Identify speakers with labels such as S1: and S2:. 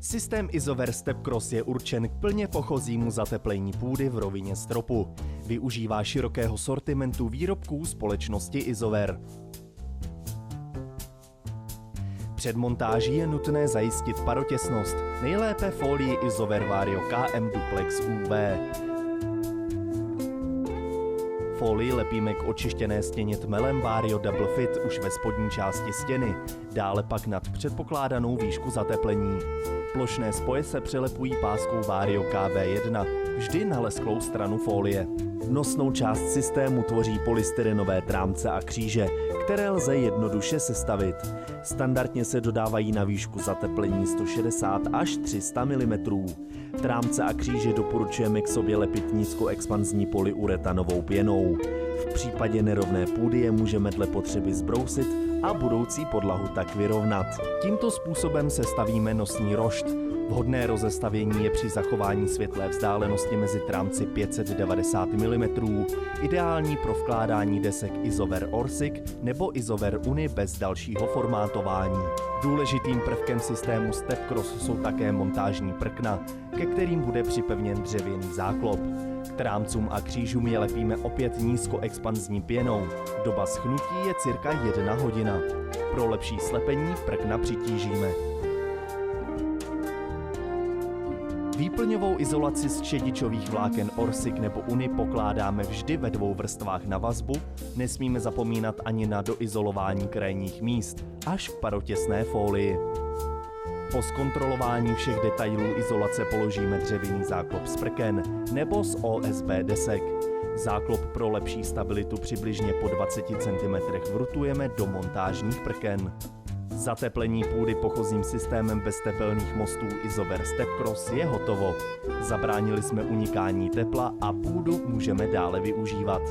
S1: Systém Isover Stepcross je určen k plně pochozímu zateplení půdy v rovině stropu. Využívá širokého sortimentu výrobků společnosti Isover. Před montáží je nutné zajistit parotěsnost, nejlépe folii Isover Vario KM Duplex UV. Folii lepíme k očištěné stěně tmelem Vario Double Fit už ve spodní části stěny, dále pak nad předpokládanou výšku zateplení. Plošné spoje se přelepují páskou Vario KV1, vždy na lesklou stranu folie. Nosnou část systému tvoří polystyrenové trámce a kříže, které lze jednoduše sestavit. Standardně se dodávají na výšku zateplení 160 až 300 mm. Trámce a kříže doporučujeme k sobě lepit nízkoexpanzní polyuretanovou pěnou. V případě nerovné půdy je můžeme dle potřeby zbrousit a budoucí podlahu tak vyrovnat. Tímto způsobem sestavíme nosní rošt. Vhodné rozestavění je při zachování světlé vzdálenosti mezi trámci 590 mm, ideální pro vkládání desek Isover Orsic nebo Isover Uni bez dalšího formátování. Důležitým prvkem systému Stepcross jsou také montážní prkna, ke kterým bude připevněn dřevěný záklop. K trámcům a křížům je lepíme opět nízkoexpanzní pěnou. Doba schnutí je cirka 1 hodina. Pro lepší slepení prkna přitížíme. Výplňovou izolaci z čedičových vláken Orsic nebo Uni pokládáme vždy ve 2 vrstvách na vazbu, nesmíme zapomínat ani na doizolování krajních míst, až k parotěsné folii. Po zkontrolování všech detailů izolace položíme dřevěný záklop z prken nebo z OSB desek. Záklop pro lepší stabilitu přibližně po 20 cm vrutujeme do montážních prken. Zateplení půdy pochozím systémem bez tepelných mostů Isover Stepcross je hotovo. Zabránili jsme unikání tepla a půdu můžeme dále využívat.